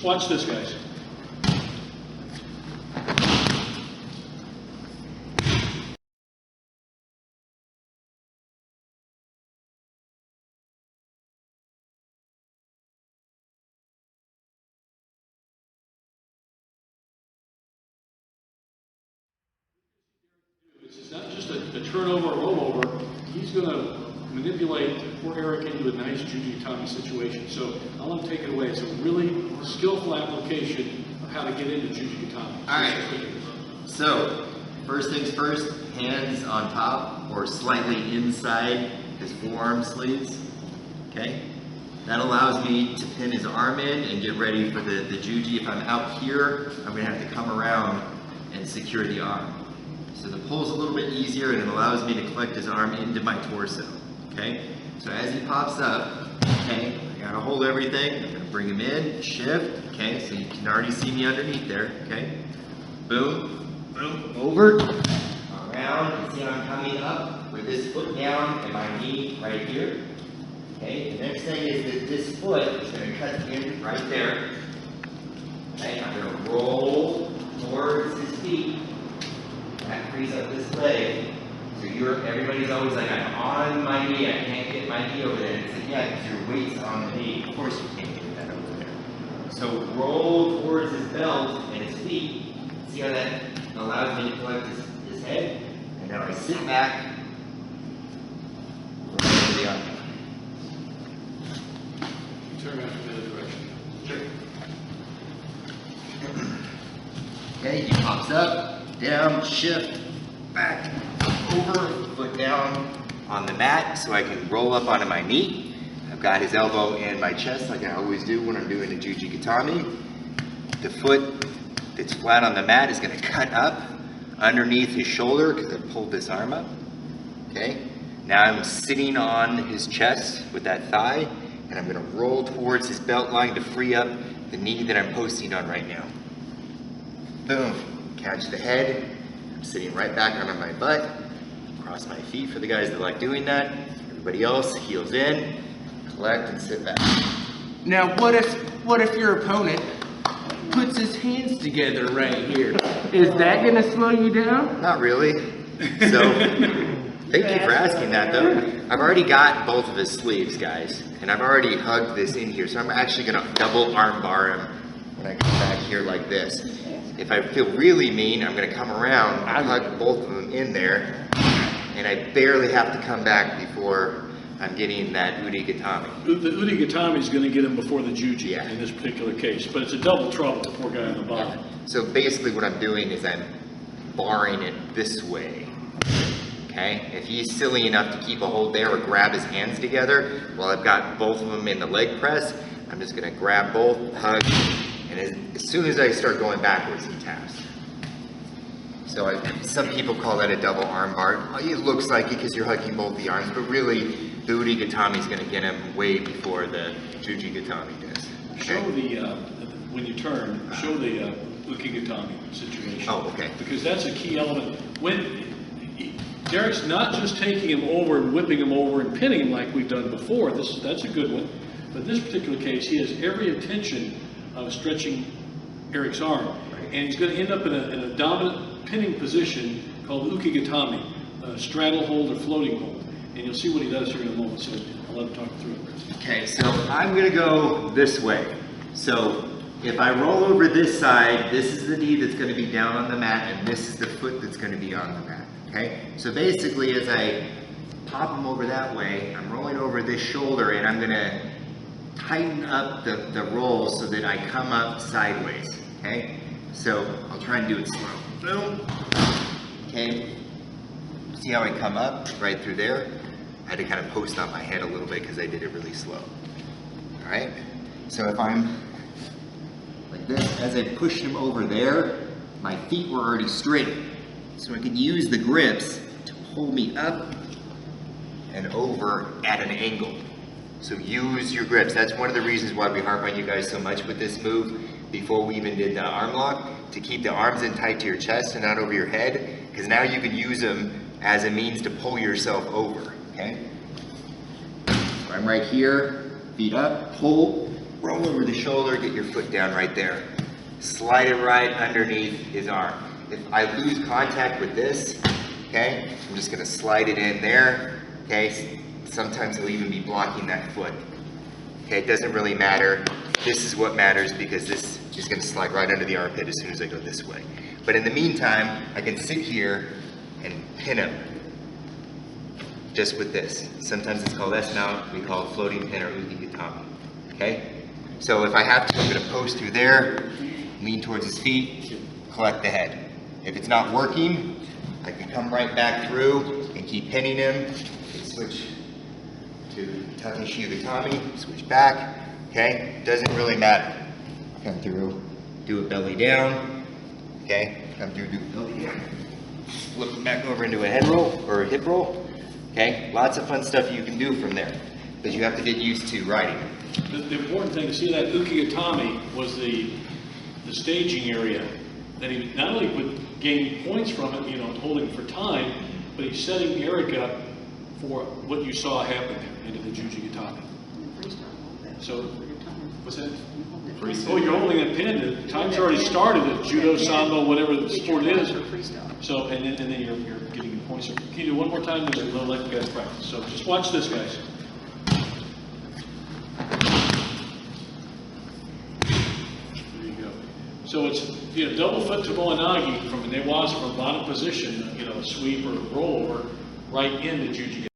watch this, guys. It's not just a turnover or rollover. He's going to manipulate poor Eric into a nice Juji Gatame situation. So I'll let him take it away. It's a really skillful application of how to get into Juji Gatame. All right. So first things first, hands on top or slightly inside his forearm sleeves. Okay. That allows me to pin his arm in and get ready for the Juji. If I'm out here, I'm going to have to come around and secure the arm. So the pull's a little bit easier and it allows me to collect his arm into my torso, okay? So as he pops up, okay, I gotta hold everything. I'm gonna bring him in, shift, okay? So you can already see me underneath there, okay? Boom, boom, over, around, you see I'm coming up with this foot down and my knee right here, okay? The next thing is that this foot is gonna cut in right there, okay? I'm gonna roll towards his feet. That frees up this leg. So everybody's always like, I'm on my knee, I can't get my knee over there. And it's like, yeah, because your weight's on the knee. Of course you can't get that over there. So roll towards his belt and his feet. See how that allows me to collect his head? And now I sit back. Turn around in the other direction. Sure. Okay, he pops up. Down, shift, back, over, foot down on the mat so I can roll up onto my knee. I've got his elbow in my chest like I always do when I'm doing a Juji Gatame. The foot that's flat on the mat is going to cut up underneath his shoulder because I pulled this arm up. Okay, now I'm sitting on his chest with that thigh and I'm going to roll towards his belt line to free up the knee that I'm posting on right now. Boom. Catch the head, I'm sitting right back on my butt, cross my feet for the guys that like doing that. Everybody else, heels in, collect and sit back. Now what if your opponent puts his hands together right here? Is that gonna slow you down? Not really. So, thank you for asking that though. I've already got both of his sleeves, guys, and I've already hugged this in here, so I'm actually gonna double arm bar him when I come back here like this. If I feel really mean, I'm going to come around and hug both of them in there, and I barely have to come back before I'm getting that Juji Gatame. The Juji Gatame is going to get him before the Juji Yeah. in this particular case, but it's a double trouble, the poor guy on the bottom. So basically what I'm doing is I'm barring it this way, okay? If he's silly enough to keep a hold there or grab his hands together, while I've got both of them in the leg press, I'm just going to grab both, hug, and as soon as I start going backwards, he taps. So some people call that a double arm bar. It looks like it because you're hugging both the arms, but really, the Juji Gatame is going to get him way before the Juji Gatame does. Okay? Show the, when you turn, show the Juji Gatame situation. Oh, okay. Because that's a key element. Derek's not just taking him over and whipping him over and pinning him like we've done before. That's a good one. But in this particular case, he has every intention of stretching Eric's arm. And he's going to end up in a dominant pinning position called Juji Gatame, straddle hold or floating hold. And you'll see what he does here in a moment, so I'll let him talk through it. Okay, so I'm going to go this way. So if I roll over this side, this is the knee that's going to be down on the mat, and this is the foot that's going to be on the mat. Okay, so basically as I pop him over that way, I'm rolling over this shoulder, and I'm going to tighten up the roll so that I come up sideways. Okay, so I'll try and do it slow. Boom. Okay, see how I come up right through there? I had to kind of post on my head a little bit because I did it really slow. All right, so if I'm like this, as I pushed him over there, my feet were already straight. So I can use the grips to pull me up and over at an angle. So use your grips. That's one of the reasons why we harp on you guys so much with this move before we even did the arm lock, to keep the arms in tight to your chest and not over your head, because now you can use them as a means to pull yourself over, okay? So I'm right here, feet up, pull, roll over the shoulder, get your foot down right there. Slide it right underneath his arm. If I lose contact with this, okay, I'm just gonna slide it in there, okay? Sometimes he'll even be blocking that foot. Okay, it doesn't really matter. This is what matters because this is gonna slide right under the armpit as soon as I go this way. But in the meantime, I can sit here and pin him just with this. Sometimes it's called S-mount, we call it floating pin or Juji Gatame, okay? So if I have to, I'm gonna post through there, lean towards his feet, collect the head. If it's not working, I can come right back through and keep pinning him, and switch to Juji Gatame, switch back, okay? Doesn't really matter. Come through, do a belly down, okay? Come through, do a belly down. Flip back over into a head roll or a hip roll, okay? Lots of fun stuff you can do from there, but you have to get used to riding. The important thing to see that Juji Gatame was the staging area that he not only would gain points from it, you know, holding for time, but he's setting Eric up for what you saw happen there into the Juji Gatame. So, what's that? Oh, you're holding a pin. The time's already started at judo, sambo, whatever the sport is. So, and then you're getting your points. So, can you do one more time? And then we'll let you guys practice. So, just watch this, guys. There you go. So it's, you know, double foot to Moanagi from a Newaza from bottom position, you know, sweep or rollover right into Juji Gatame.